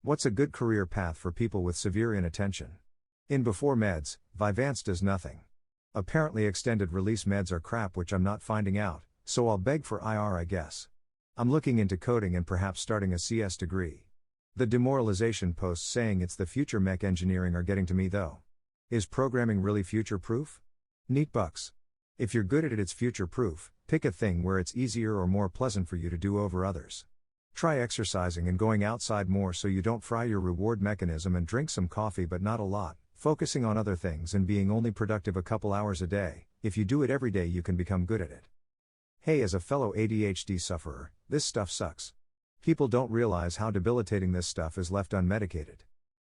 What's a good career path for people with severe inattention? In before meds, Vyvanse does nothing. Apparently extended release meds are crap, which I'm not finding out, so I'll beg for IR, I guess. I'm looking into coding and perhaps starting a CS degree. The demoralization posts saying it's the future mech engineering are getting to me though. Is programming really future-proof? Neat bucks. If you're good at it, it's future-proof. Pick a thing where it's easier or more pleasant for you to do over others. Try exercising and going outside more so you don't fry your reward mechanism, and drink some coffee but not a lot, focusing on other things and being only productive a couple hours a day. If you do it every day, you can become good at it. Hey, as a fellow ADHD sufferer, this stuff sucks. People don't realize how debilitating this stuff is left unmedicated.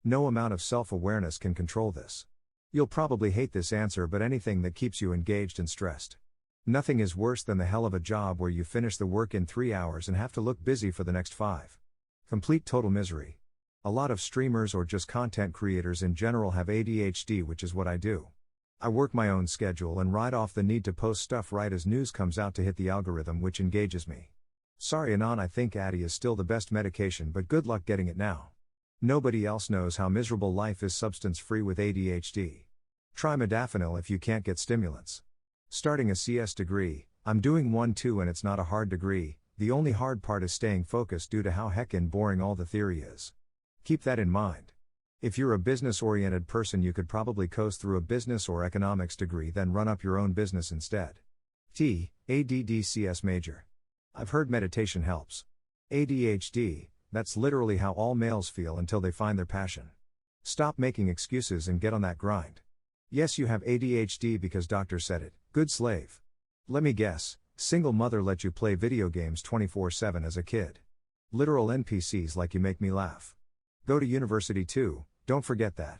No amount of self-awareness can control this. You'll probably hate this answer, but anything that keeps you engaged and stressed. Nothing is worse than the hell of a job where you finish the work in 3 hours and have to look busy for the next 5. Complete total misery. A lot of streamers or just content creators in general have ADHD, which is what I do. I work my own schedule and ride off the need to post stuff right as news comes out to hit the algorithm, which engages me. Sorry Anon, I think Addy is still the best medication, but good luck getting it now. Nobody else knows how miserable life is substance-free with ADHD. Try modafinil if you can't get stimulants. Starting a CS degree, I'm doing one too, and it's not a hard degree. The only hard part is staying focused due to how heckin' boring all the theory is. Keep that in mind. If you're a business-oriented person, you could probably coast through a business or economics degree, then run up your own business instead. ADD CS major. I've heard meditation helps. ADHD, that's literally how all males feel until they find their passion. Stop making excuses and get on that grind. Yes, you have ADHD because doctor said it. Good slave. Let me guess, single mother let you play video games 24/7 as a kid. Literal NPCs like You Make Me Laugh. Go to university too, don't forget that.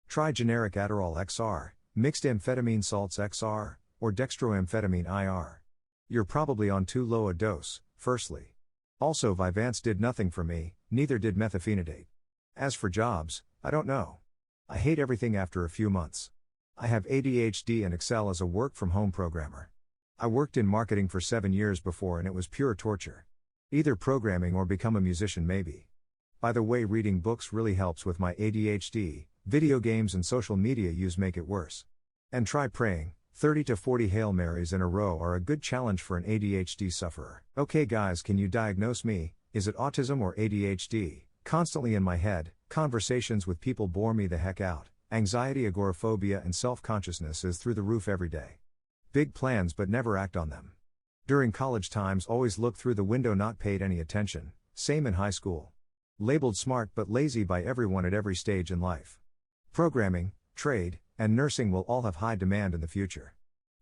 Try generic Adderall XR, mixed amphetamine salts XR, or dextroamphetamine IR. You're probably on too low a dose, firstly. Also, Vyvanse did nothing for me, neither did methylphenidate. As for jobs, I don't know. I hate everything after a few months. I have ADHD and excel as a work-from-home programmer. I worked in marketing for 7 years before and it was pure torture. Either programming or become a musician maybe. By the way, reading books really helps with my ADHD, video games and social media use make it worse. And try praying. 30 to 40 Hail Marys in a row are a good challenge for an ADHD sufferer. Okay guys, can you diagnose me? Is it autism or ADHD? Constantly in my head, conversations with people bore me the heck out. Anxiety, agoraphobia and self-consciousness is through the roof every day. Big plans but never act on them. During college times, always look through the window, not paid any attention. Same in high school. Labeled smart but lazy by everyone at every stage in life. Programming, trade, and nursing will all have high demand in the future.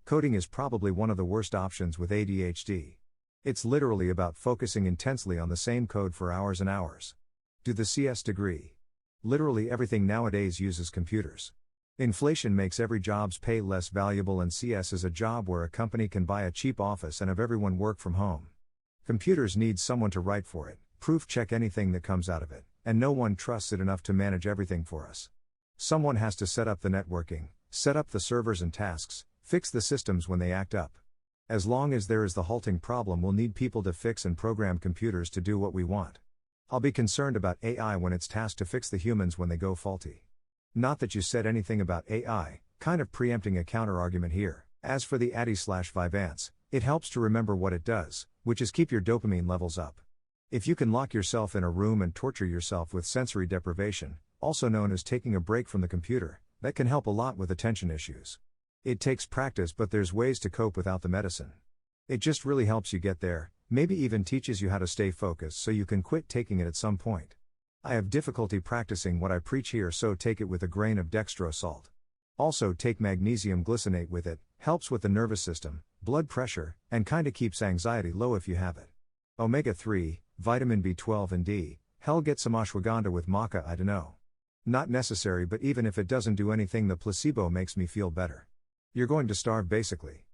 Coding is probably one of the worst options with ADHD. It's literally about focusing intensely on the same code for hours and hours. Do the CS degree. Literally everything nowadays uses computers. Inflation makes every job's pay less valuable, and CS is a job where a company can buy a cheap office and have everyone work from home. Computers need someone to write for it, proof check anything that comes out of it, and no one trusts it enough to manage everything for us. Someone has to set up the networking, set up the servers and tasks, fix the systems when they act up. As long as there is the halting problem, we'll need people to fix and program computers to do what we want. I'll be concerned about AI when it's tasked to fix the humans when they go faulty. Not that you said anything about AI, kind of preempting a counter-argument here. As for the Addy/Vyvanse, it helps to remember what it does, which is keep your dopamine levels up. If you can lock yourself in a room and torture yourself with sensory deprivation, also known as taking a break from the computer, that can help a lot with attention issues. It takes practice, but there's ways to cope without the medicine. It just really helps you get there, maybe even teaches you how to stay focused so you can quit taking it at some point. I have difficulty practicing what I preach here, so take it with a grain of dextrose salt. Also take magnesium glycinate with it, helps with the nervous system, blood pressure, and kinda keeps anxiety low if you have it. Omega-3, vitamin B12 and D, hell get some ashwagandha with maca, I dunno. Not necessary, but even if it doesn't do anything, the placebo makes me feel better. You're going to starve basically.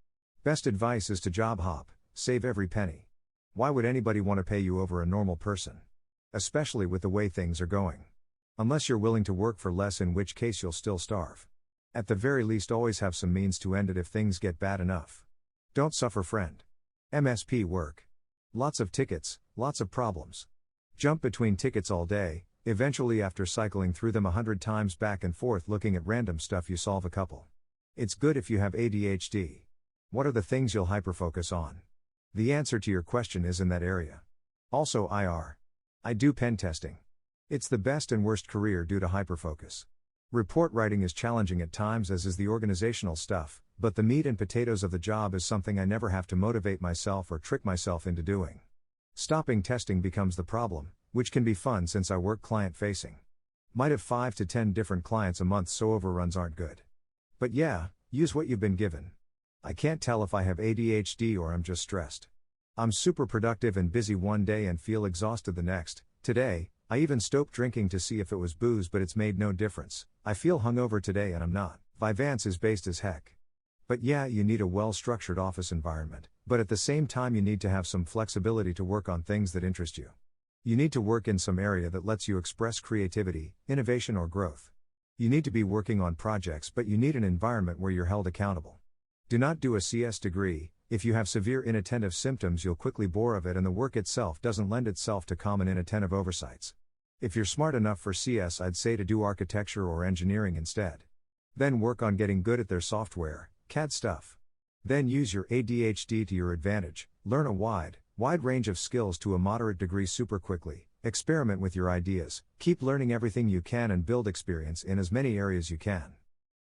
Best advice is to job hop, save every penny. Why would anybody want to pay you over a normal person? Especially with the way things are going. Unless you're willing to work for less, in which case you'll still starve. At the very least, always have some means to end it if things get bad enough. Don't suffer, friend. MSP work. Lots of tickets, lots of problems. Jump between tickets all day, Eventually, after cycling through them 100 times back and forth looking at random stuff, you solve a couple. It's good if you have ADHD. What are the things you'll hyperfocus on? The answer to your question is in that area. Also I do pen testing. It's the best and worst career due to hyperfocus. Report writing is challenging at times, as is the organizational stuff, but the meat and potatoes of the job is something I never have to motivate myself or trick myself into doing. Stopping testing becomes the problem, which can be fun since I work client-facing. Might have 5 to 10 different clients a month, so overruns aren't good. But yeah, use what you've been given. I can't tell if I have ADHD or I'm just stressed. I'm super productive and busy one day and feel exhausted the next. Today, I even stopped drinking to see if it was booze, but it's made no difference. I feel hungover today and I'm not. Vyvanse is based as heck. But yeah, you need a well-structured office environment, but at the same time you need to have some flexibility to work on things that interest you. You need to work in some area that lets you express creativity, innovation or growth. You need to be working on projects, but you need an environment where you're held accountable. Do not do a CS degree. If you have severe inattentive symptoms, you'll quickly bore of it, and the work itself doesn't lend itself to common inattentive oversights. If you're smart enough for CS, I'd say to do architecture or engineering instead. Then work on getting good at their software, CAD stuff. Then use your ADHD to your advantage, learn a wide range of skills to a moderate degree super quickly, experiment with your ideas, keep learning everything you can and build experience in as many areas you can.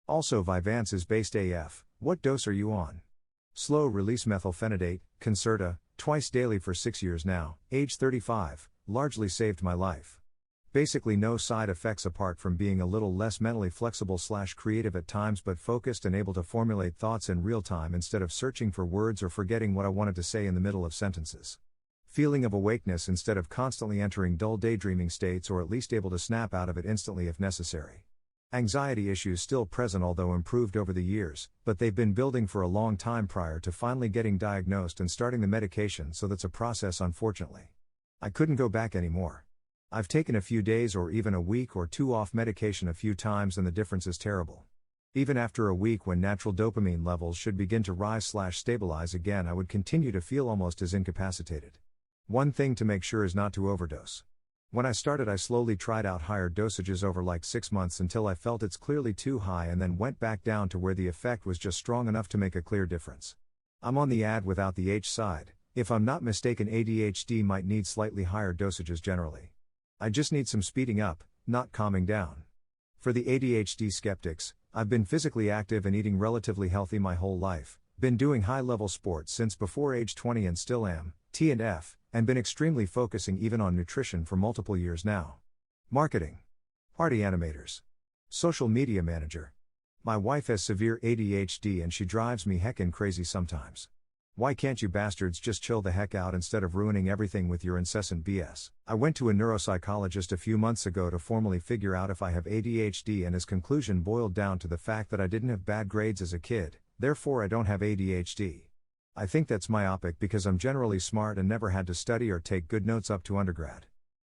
Also, Vyvanse is based AF. What dose are you on? Slow-release methylphenidate, Concerta, twice daily for 6 years now, age 35, largely saved my life. Basically no side effects apart from being a little less mentally flexible/creative at times, but focused and able to formulate thoughts in real time instead of searching for words or forgetting what I wanted to say in the middle of sentences. Feeling of awakeness instead of constantly entering dull daydreaming states, or at least able to snap out of it instantly if necessary. Anxiety issues still present, although improved over the years, but they've been building for a long time prior to finally getting diagnosed and starting the medication, so that's a process, unfortunately. I couldn't go back anymore. I've taken a few days or even a week or two off medication a few times, and the difference is terrible. Even after a week, when natural dopamine levels should begin to rise/stabilize again, I would continue to feel almost as incapacitated. One thing to make sure is not to overdose. When I started, I slowly tried out higher dosages over like 6 months until I felt it's clearly too high, and then went back down to where the effect was just strong enough to make a clear difference. I'm on the ad without the H side. If I'm not mistaken, ADHD might need slightly higher dosages generally. I just need some speeding up, not calming down. For the ADHD skeptics, I've been physically active and eating relatively healthy my whole life, been doing high-level sports since before age 20 and still am, T&F, and been extremely focusing even on nutrition for multiple years now. Marketing. Party animators. Social media manager. My wife has severe ADHD and she drives me heckin' crazy sometimes. Why can't you bastards just chill the heck out instead of ruining everything with your incessant BS? I went to a neuropsychologist a few months ago to formally figure out if I have ADHD, and his conclusion boiled down to the fact that I didn't have bad grades as a kid, therefore I don't have ADHD. I think that's myopic because I'm generally smart and never had to study or take good notes up to undergrad.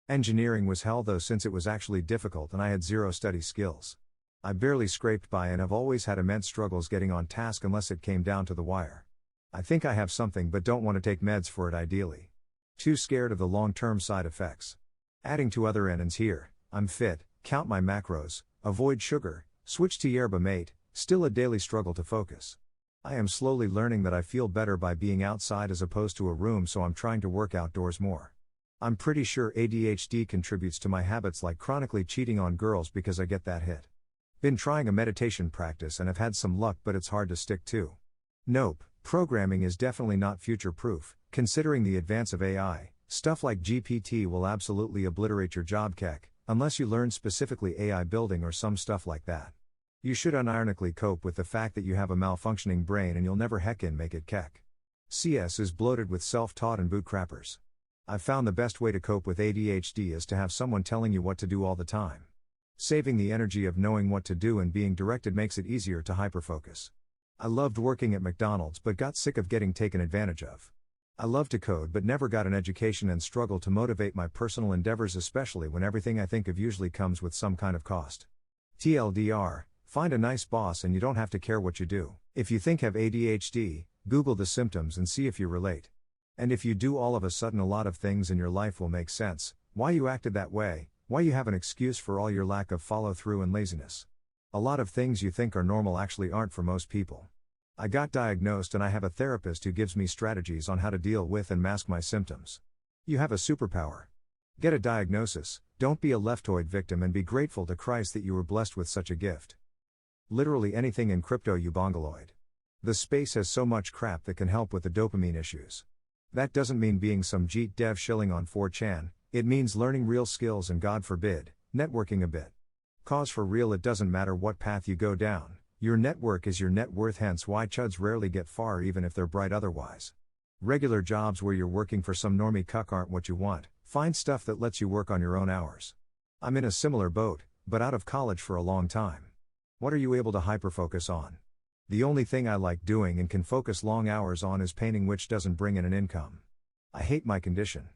Engineering was hell though, since it was actually difficult and I had zero study skills. I barely scraped by and have always had immense struggles getting on task unless it came down to the wire. I think I have something but don't want to take meds for it ideally. Too scared of the long-term side effects. Adding to other ends here, I'm fit, count my macros, avoid sugar, switch to yerba mate, still a daily struggle to focus. I am slowly learning that I feel better by being outside as opposed to a room, so I'm trying to work outdoors more. I'm pretty sure ADHD contributes to my habits like chronically cheating on girls because I get that hit. Been trying a meditation practice and have had some luck, but it's hard to stick to. Nope. Programming is definitely not future-proof, considering the advance of AI. Stuff like GPT will absolutely obliterate your job keck, unless you learn specifically AI building or some stuff like that. You should unironically cope with the fact that you have a malfunctioning brain and you'll never heckin' make it keck. CS is bloated with self-taught and bootcrappers. I've found the best way to cope with ADHD is to have someone telling you what to do all the time. Saving the energy of knowing what to do and being directed makes it easier to hyperfocus. I loved working at McDonald's but got sick of getting taken advantage of. I love to code but never got an education and struggle to motivate my personal endeavors, especially when everything I think of usually comes with some kind of cost. TLDR, find a nice boss and you don't have to care what you do. If you think have ADHD, Google the symptoms and see if you relate. And if you do, all of a sudden a lot of things in your life will make sense, why you acted that way, Why you have an excuse for all your lack of follow through and laziness. A lot of things you think are normal actually aren't for most people. I got diagnosed and I have a therapist who gives me strategies on how to deal with and mask my symptoms. You have a superpower. Get a diagnosis, don't be a leftoid victim, and be grateful to Christ that you were blessed with such a gift. Literally anything in crypto, you bongoloid. The space has so much crap that can help with the dopamine issues. That doesn't mean being some jeet dev shilling on 4chan, it means learning real skills and, God forbid, networking a bit. Cause for real, it doesn't matter what path you go down, your network is your net worth, hence why chuds rarely get far even if they're bright otherwise. Regular jobs where you're working for some normie cuck aren't what you want, find stuff that lets you work on your own hours. I'm in a similar boat, but out of college for a long time. What are you able to hyperfocus on? The only thing I like doing and can focus long hours on is painting, which doesn't bring in an income. I hate my condition.